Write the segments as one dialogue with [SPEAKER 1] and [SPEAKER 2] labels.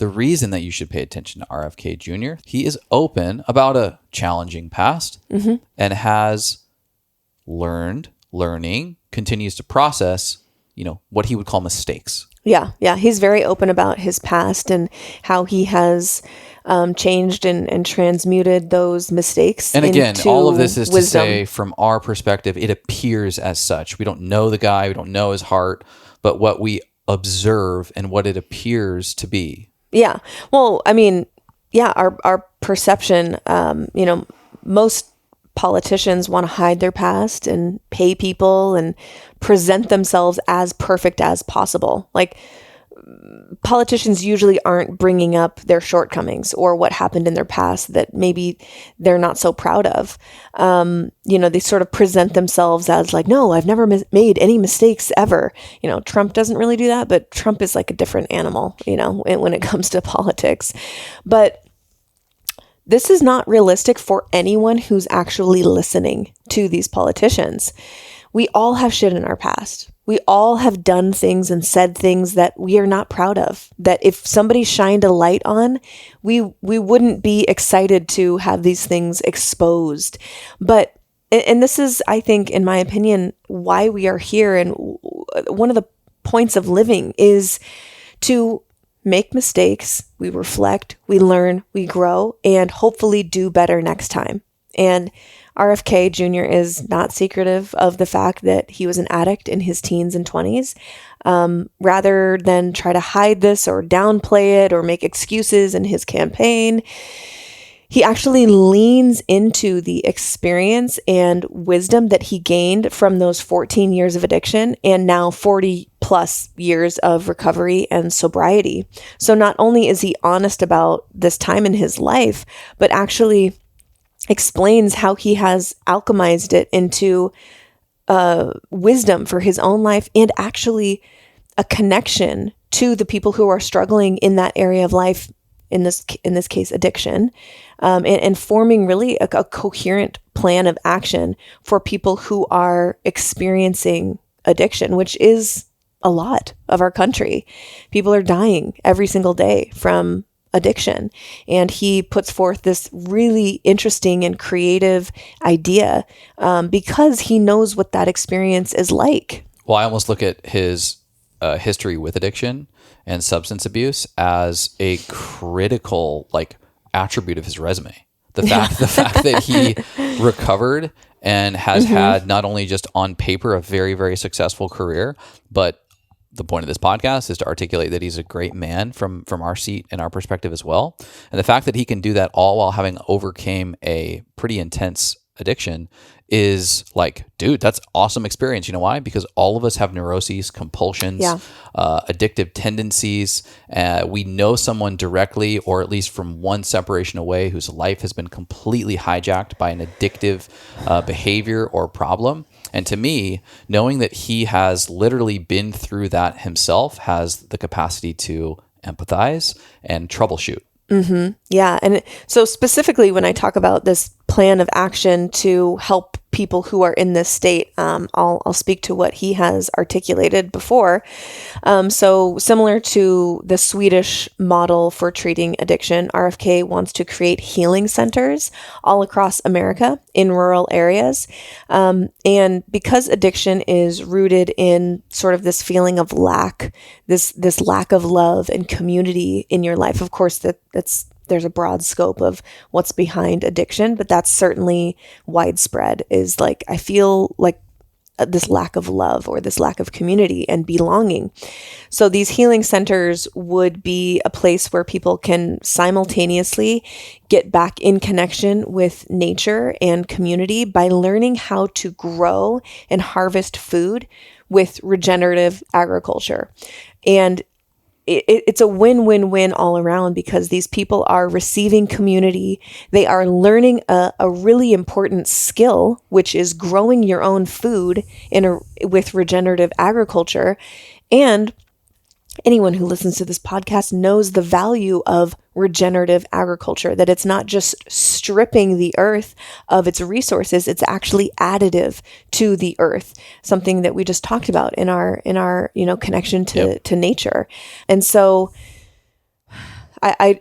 [SPEAKER 1] the reason that you should pay attention to RFK Jr., he is open about a challenging past and has learning, continues to process, what he would call mistakes.
[SPEAKER 2] Yeah. He's very open about his past and how he has changed and transmuted those mistakes.
[SPEAKER 1] And again,
[SPEAKER 2] into
[SPEAKER 1] all of this is
[SPEAKER 2] wisdom.
[SPEAKER 1] to say, from our perspective, it appears as such. We don't know the guy, we don't know his heart, but what we observe and what it appears to be.
[SPEAKER 2] Yeah. Well, I mean, our perception, most politicians want to hide their past and pay people and present themselves as perfect as possible. Like, politicians usually aren't bringing up their shortcomings or what happened in their past that maybe they're not so proud of. They sort of present themselves as like, no, I've never made any mistakes ever. Trump doesn't really do that, but Trump is like a different animal, when it comes to politics. But this is not realistic for anyone who's actually listening to these politicians. We all have shit in our past. We all have done things and said things that we are not proud of, that if somebody shined a light on, we wouldn't be excited to have these things exposed. And this is, I think, in my opinion, why we are here. And one of the points of living is to make mistakes, we reflect, we learn, we grow, and hopefully do better next time. And RFK Jr. is not secretive of the fact that he was an addict in his teens and 20s. Rather than try to hide this or downplay it or make excuses in his campaign, he actually leans into the experience and wisdom that he gained from those 14 years of addiction and now 40 plus years of recovery and sobriety. So not only is he honest about this time in his life, but actually explains how he has alchemized it into wisdom for his own life and actually a connection to the people who are struggling in that area of life, in this case, addiction, and forming really a coherent plan of action for people who are experiencing addiction, which is a lot of our country. People are dying every single day from addiction. And he puts forth this really interesting and creative idea because he knows what that experience is like.
[SPEAKER 1] Well, I almost look at his history with addiction and substance abuse as a critical attribute of his resume. The fact that he recovered and has had not only just on paper a very, very successful career, but the point of this podcast is to articulate that he's a great man from our seat and our perspective as well. And the fact that he can do that all while having overcame a pretty intense addiction is dude, that's awesome experience. You know why? Because all of us have neuroses, compulsions, addictive tendencies. We know someone directly, or at least from one separation away, whose life has been completely hijacked by an addictive behavior or problem. And to me, knowing that he has literally been through that himself has the capacity to empathize and troubleshoot.
[SPEAKER 2] Mm-hmm. Yeah. And so specifically when I talk about this plan of action to help people who are in this state, I'll speak to what he has articulated before. So similar to the Swedish model for treating addiction, RFK wants to create healing centers all across America in rural areas. And because addiction is rooted in sort of this feeling of lack, this lack of love and community in your life, of course, there's a broad scope of what's behind addiction, but that's certainly widespread, is I feel like this lack of love or this lack of community and belonging. So these healing centers would be a place where people can simultaneously get back in connection with nature and community by learning how to grow and harvest food with regenerative agriculture. And it's a win-win-win all around, because these people are receiving community. They are learning a really important skill, which is growing your own food with regenerative agriculture. And anyone who listens to this podcast knows the value of regenerative agriculture, that it's not just stripping the earth of its resources, it's actually additive to the earth, something that we just talked about in our connection to nature. And so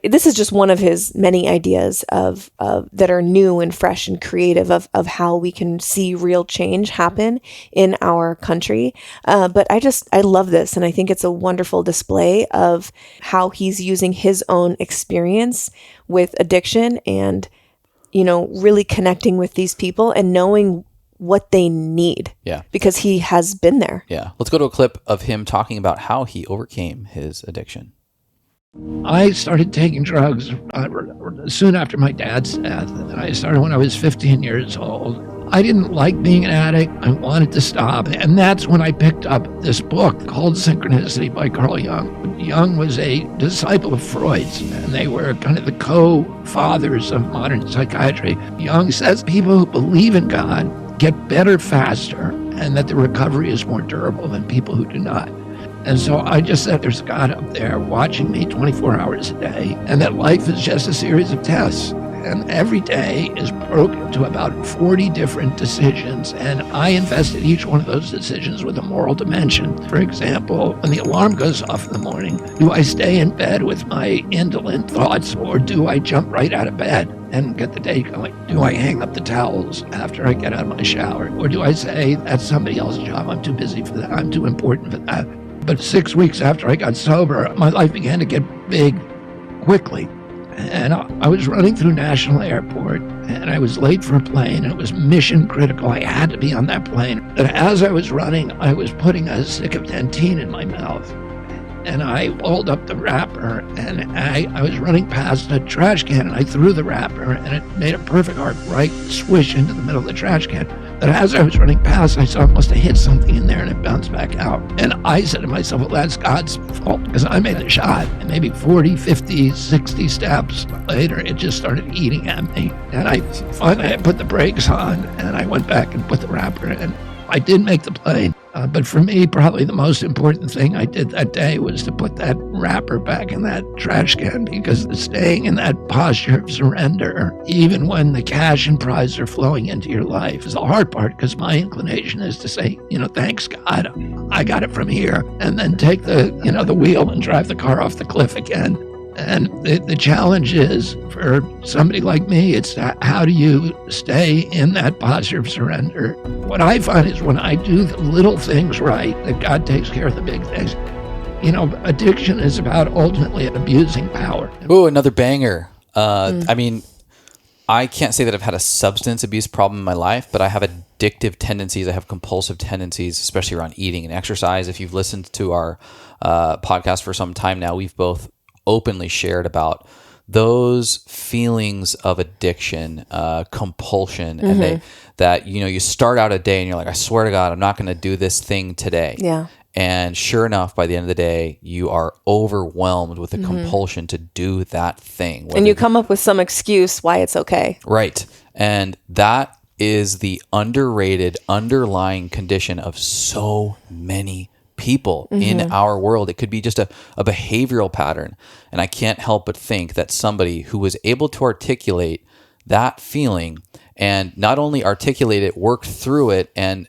[SPEAKER 2] this is just one of his many ideas of that are new and fresh and creative of how we can see real change happen in our country. But I love this, and I think it's a wonderful display of how he's using his own experience with addiction and, really connecting with these people and knowing what they need.
[SPEAKER 1] Yeah.
[SPEAKER 2] Because he has been there.
[SPEAKER 1] Yeah. Let's go to a clip of him talking about how he overcame his addiction.
[SPEAKER 3] I started taking drugs soon after my dad's death. I started when I was 15 years old. I didn't like being an addict. I wanted to stop. And that's when I picked up this book called Synchronicity by Carl Jung. Jung was a disciple of Freud's, and they were kind of the co-fathers of modern psychiatry. Jung says people who believe in God get better faster, and that the recovery is more durable than people who do not. And so I just said there's God up there watching me 24 hours a day, and that life is just a series of tests. And every day is broken to about 40 different decisions, and I invested each one of those decisions with a moral dimension. For example, when the alarm goes off in the morning, do I stay in bed with my indolent thoughts, or do I jump right out of bed and get the day going? Do I hang up the towels after I get out of my shower? Or do I say, that's somebody else's job, I'm too busy for that, I'm too important for that? But 6 weeks after I got sober, my life began to get big quickly. And I was running through National Airport, and I was late for a plane, and it was mission critical. I had to be on that plane. And as I was running, I was putting a stick of Dentyne in my mouth. And I pulled up the wrapper, and I was running past a trash can, and I threw the wrapper, and it made a perfect right swish into the middle of the trash can. But as I was running past, I saw it must have hit something in there, and it bounced back out. And I said to myself, well, that's God's fault, because I made the shot. And maybe 40, 50, 60 steps later, it just started eating at me. And I finally put the brakes on, and I went back and put the wrapper in. I did make the plane, but for me, probably the most important thing I did that day was to put that wrapper back in that trash can, because staying in that posture of surrender, even when the cash and prize are flowing into your life, is the hard part, because my inclination is to say, thanks God, I got it from here, and then take the wheel and drive the car off the cliff again. And the challenge is, for somebody like me, it's how do you stay in that posture of surrender? What I find is when I do the little things right, that God takes care of the big things. Addiction is about ultimately abusing power.
[SPEAKER 1] Ooh, another banger. I mean, I can't say that I've had a substance abuse problem in my life, but I have addictive tendencies. I have compulsive tendencies, especially around eating and exercise. If you've listened to our podcast for some time now, we've both openly shared about those feelings of addiction, compulsion, and that you start out a day and you're like, I swear to God, I'm not going to do this thing today.
[SPEAKER 2] Yeah.
[SPEAKER 1] And sure enough, by the end of the day, you are overwhelmed with the compulsion to do that thing.
[SPEAKER 2] And you come up with some excuse why it's okay.
[SPEAKER 1] Right. And that is the underrated underlying condition of so many people in our world. It could be just a behavioral pattern. And I can't help but think that somebody who was able to articulate that feeling, and not only articulate it, work through it, and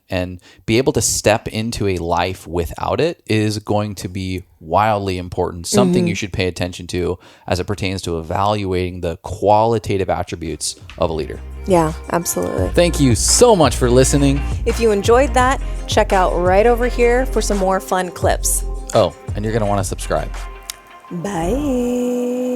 [SPEAKER 1] be able to step into a life without it, is going to be wildly important. Something you should pay attention to as it pertains to evaluating the qualitative attributes of a leader.
[SPEAKER 2] Yeah, absolutely.
[SPEAKER 1] Thank you so much for listening.
[SPEAKER 2] If you enjoyed that, check out right over here for some more fun clips.
[SPEAKER 1] Oh, and you're going to want to subscribe.
[SPEAKER 2] Bye.